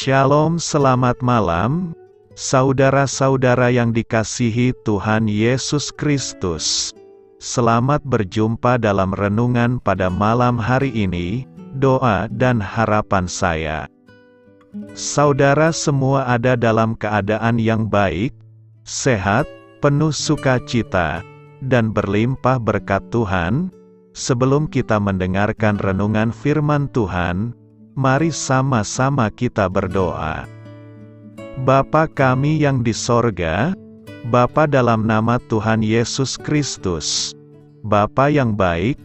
Shalom, selamat malam, saudara-saudara yang dikasihi Tuhan Yesus Kristus. Selamat berjumpa dalam renungan pada malam hari ini, doa dan harapan saya. Saudara semua ada dalam keadaan yang baik, sehat, penuh sukacita, dan berlimpah berkat Tuhan. Sebelum kita mendengarkan renungan firman Tuhan, mari sama-sama kita berdoa. Bapa kami yang di sorga, Bapa dalam nama Tuhan Yesus Kristus, Bapa yang baik,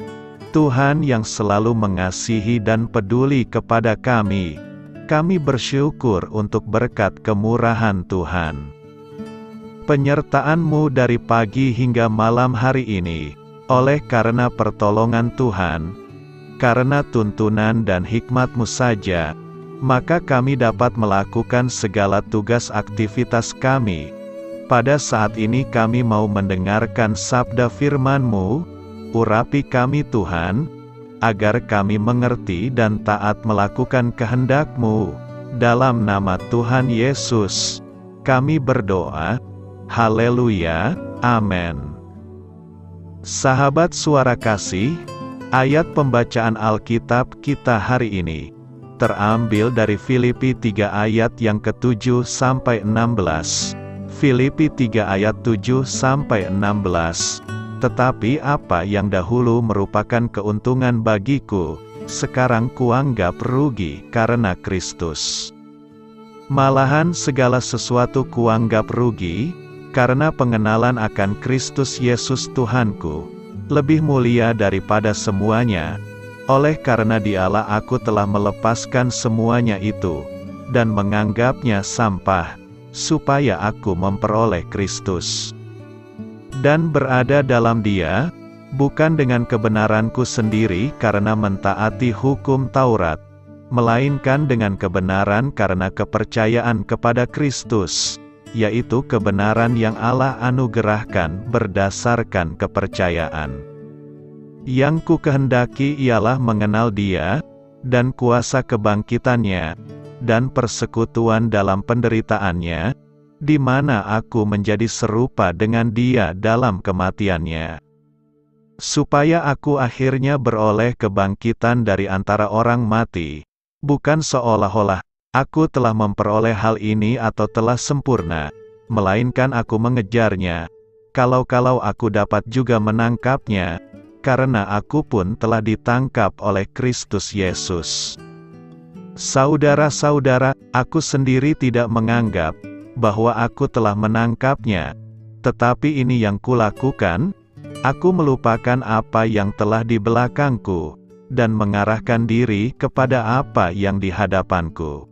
Tuhan yang selalu mengasihi dan peduli kepada kami bersyukur untuk berkat kemurahan Tuhan. Penyertaan-Mu dari pagi hingga malam hari ini, oleh karena pertolongan Tuhan, karena tuntunan dan hikmat-Mu saja, maka kami dapat melakukan segala tugas aktivitas kami. Pada saat ini kami mau mendengarkan sabda firman-Mu, urapi kami Tuhan, agar kami mengerti dan taat melakukan kehendak-Mu. Dalam nama Tuhan Yesus, kami berdoa. Haleluya, amin. Sahabat suara kasih, ayat pembacaan Alkitab kita hari ini terambil dari Filipi 3 ayat yang ke-7 sampai 16. Filipi 3 ayat 7 sampai 16. Tetapi apa yang dahulu merupakan keuntungan bagiku, sekarang kuanggap rugi karena Kristus. Malahan segala sesuatu kuanggap rugi, karena pengenalan akan Kristus Yesus Tuhanku, lebih mulia daripada semuanya. Oleh karena Dialah aku telah melepaskan semuanya itu, dan menganggapnya sampah, supaya aku memperoleh Kristus. Dan berada dalam Dia, bukan dengan kebenaranku sendiri karena mentaati hukum Taurat, melainkan dengan kebenaran karena kepercayaan kepada Kristus, yaitu kebenaran yang Allah anugerahkan berdasarkan kepercayaan. Yang ku kehendaki ialah mengenal Dia, dan kuasa kebangkitannya, dan persekutuan dalam penderitaannya, di mana aku menjadi serupa dengan Dia dalam kematiannya, supaya aku akhirnya beroleh kebangkitan dari antara orang mati. Bukan seolah-olah aku telah memperoleh hal ini atau telah sempurna, melainkan aku mengejarnya, kalau-kalau aku dapat juga menangkapnya, karena aku pun telah ditangkap oleh Kristus Yesus. Saudara-saudara, aku sendiri tidak menganggap bahwa aku telah menangkapnya, tetapi ini yang kulakukan, aku melupakan apa yang telah di belakangku, dan mengarahkan diri kepada apa yang di hadapanku,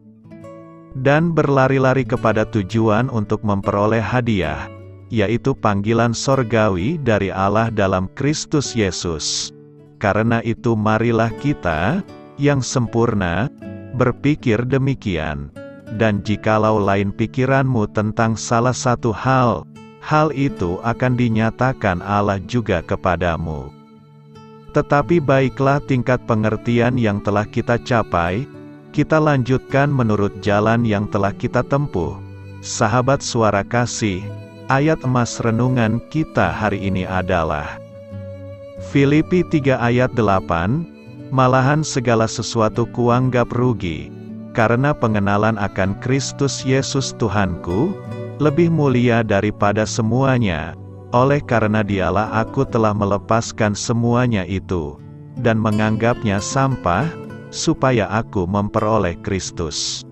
dan berlari-lari kepada tujuan untuk memperoleh hadiah, yaitu panggilan sorgawi dari Allah dalam Kristus Yesus. Karena itu marilah kita, yang sempurna, berpikir demikian, dan jikalau lain pikiranmu tentang salah satu hal itu akan dinyatakan Allah juga kepadamu. Tetapi baiklah tingkat pengertian yang telah kita capai, kita lanjutkan menurut jalan yang telah kita tempuh. Sahabat suara kasih, ayat emas renungan kita hari ini adalah Filipi 3 ayat 8, malahan segala sesuatu kuanggap rugi, karena pengenalan akan Kristus Yesus Tuhanku, lebih mulia daripada semuanya. Oleh karena Dialah aku telah melepaskan semuanya itu, dan menganggapnya sampah, supaya aku memperoleh Kristus.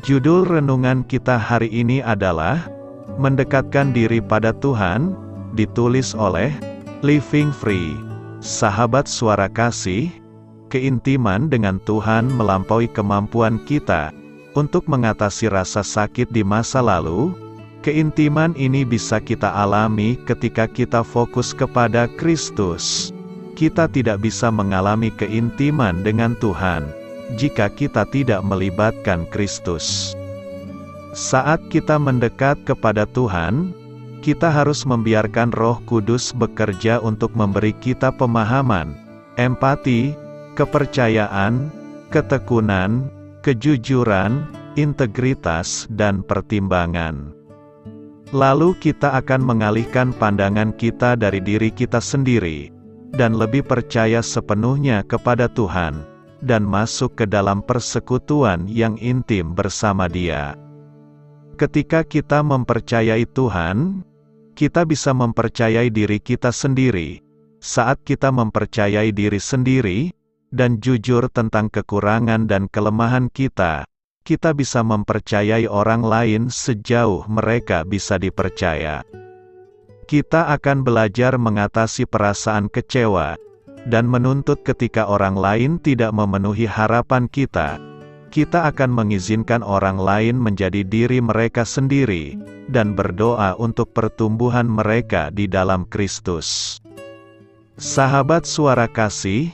Judul renungan kita hari ini adalah Mendekatkan Diri pada Tuhan, ditulis oleh Living Free. Sahabat suara kasih, keintiman dengan Tuhan melampaui kemampuan kita untuk mengatasi rasa sakit di masa lalu. Keintiman ini bisa kita alami ketika kita fokus kepada Kristus. Kita tidak bisa mengalami keintiman dengan Tuhan jika kita tidak melibatkan Kristus. Saat kita mendekat kepada Tuhan, kita harus membiarkan Roh Kudus bekerja untuk memberi kita pemahaman, empati, kepercayaan, ketekunan, kejujuran, integritas, dan pertimbangan. Lalu kita akan mengalihkan pandangan kita dari diri kita sendiri, dan lebih percaya sepenuhnya kepada Tuhan, dan masuk ke dalam persekutuan yang intim bersama Dia. Ketika kita mempercayai Tuhan, kita bisa mempercayai diri kita sendiri. Saat kita mempercayai diri sendiri, dan jujur tentang kekurangan dan kelemahan kita bisa mempercayai orang lain sejauh mereka bisa dipercaya. Kita akan belajar mengatasi perasaan kecewa, dan menuntut ketika orang lain tidak memenuhi harapan kita. Kita akan mengizinkan orang lain menjadi diri mereka sendiri, dan berdoa untuk pertumbuhan mereka di dalam Kristus. Sahabat Suara Kasih,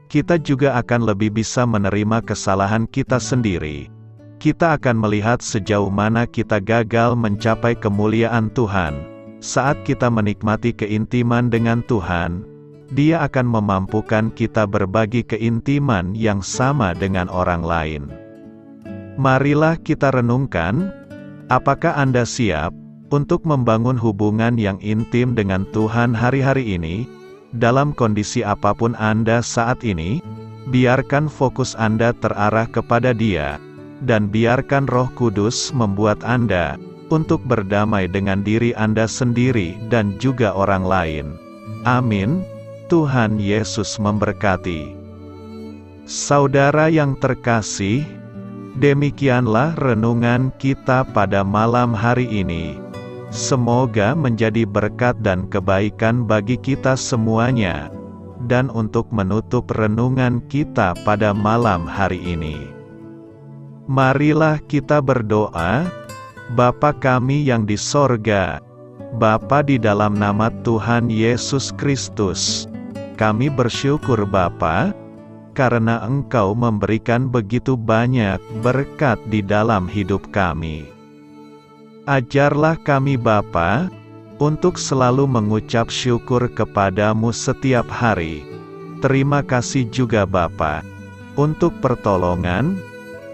kita juga akan lebih bisa menerima kesalahan kita sendiri. Kita akan melihat sejauh mana kita gagal mencapai kemuliaan Tuhan. Saat kita menikmati keintiman dengan Tuhan, Dia akan memampukan kita berbagi keintiman yang sama dengan orang lain. Marilah kita renungkan, apakah Anda siap untuk membangun hubungan yang intim dengan Tuhan hari-hari ini? Dalam kondisi apapun Anda saat ini, biarkan fokus Anda terarah kepada Dia, dan biarkan Roh Kudus membuat Anda untuk berdamai dengan diri Anda sendiri dan juga orang lain. Amin. Tuhan Yesus memberkati. Saudara yang terkasih, demikianlah renungan kita pada malam hari ini. Semoga menjadi berkat dan kebaikan bagi kita semuanya. Dan untuk menutup renungan kita pada malam hari ini, marilah kita berdoa. Bapa kami yang di sorga, Bapa di dalam nama Tuhan Yesus Kristus, kami bersyukur Bapa, karena Engkau memberikan begitu banyak berkat di dalam hidup kami. Ajarlah kami Bapa, untuk selalu mengucap syukur kepadamu setiap hari. Terima kasih juga Bapa, untuk pertolongan,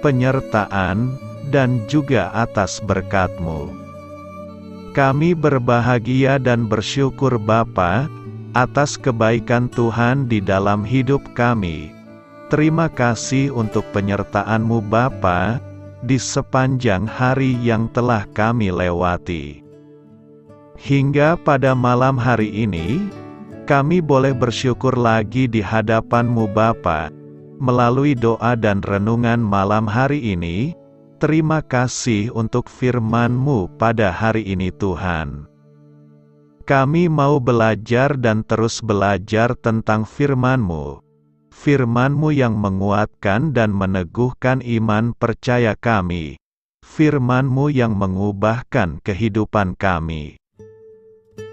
penyertaan, dan juga atas berkat-Mu. Kami berbahagia dan bersyukur Bapa, atas kebaikan Tuhan di dalam hidup kami. Terima kasih untuk penyertaan-Mu Bapa, di sepanjang hari yang telah kami lewati. Hingga pada malam hari ini, kami boleh bersyukur lagi di hadapan-Mu Bapa, melalui doa dan renungan malam hari ini. Terima kasih untuk firman-Mu pada hari ini Tuhan. Kami mau belajar dan terus belajar tentang firman-Mu. Firman-Mu yang menguatkan dan meneguhkan iman percaya kami. Firman-Mu yang mengubahkan kehidupan kami.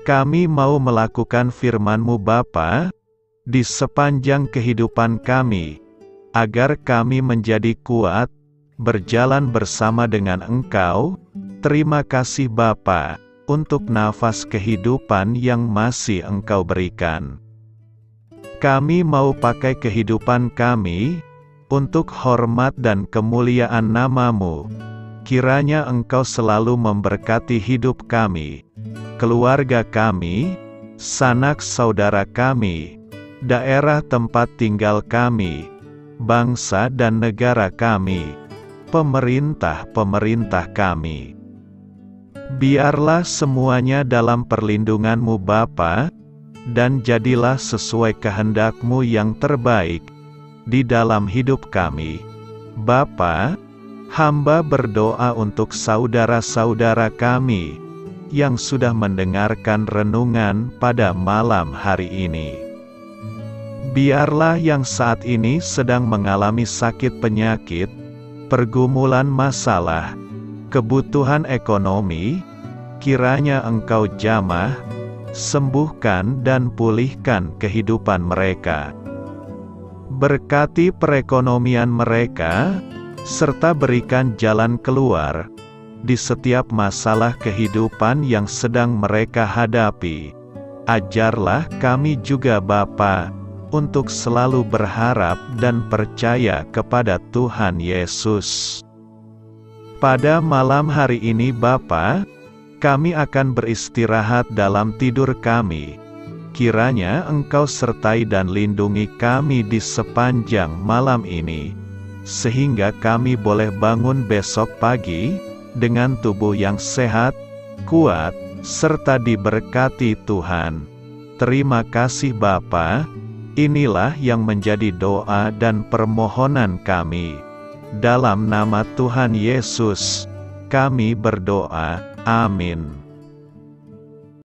Kami mau melakukan firman-Mu Bapa, di sepanjang kehidupan kami, agar kami menjadi kuat, berjalan bersama dengan Engkau. Terima kasih Bapa, untuk nafas kehidupan yang masih Engkau berikan. Kami mau pakai kehidupan kami, untuk hormat dan kemuliaan nama-Mu. Kiranya Engkau selalu memberkati hidup kami, keluarga kami, sanak saudara kami, daerah tempat tinggal kami, bangsa dan negara kami, pemerintah-pemerintah kami. Biarlah semuanya dalam perlindungan-Mu Bapa, dan jadilah sesuai kehendak-Mu yang terbaik, di dalam hidup kami. Bapa, hamba berdoa untuk saudara-saudara kami, yang sudah mendengarkan renungan pada malam hari ini. Biarlah yang saat ini sedang mengalami sakit penyakit, pergumulan masalah, kebutuhan ekonomi, kiranya Engkau jamah, sembuhkan dan pulihkan kehidupan mereka. Berkati perekonomian mereka, serta berikan jalan keluar, di setiap masalah kehidupan yang sedang mereka hadapi. Ajarlah kami juga Bapa, untuk selalu berharap dan percaya kepada Tuhan Yesus. Pada malam hari ini Bapa, kami akan beristirahat dalam tidur kami. Kiranya Engkau sertai dan lindungi kami di sepanjang malam ini, sehingga kami boleh bangun besok pagi, dengan tubuh yang sehat, kuat, serta diberkati Tuhan. Terima kasih Bapa, inilah yang menjadi doa dan permohonan kami. Dalam nama Tuhan Yesus, kami berdoa. Amin.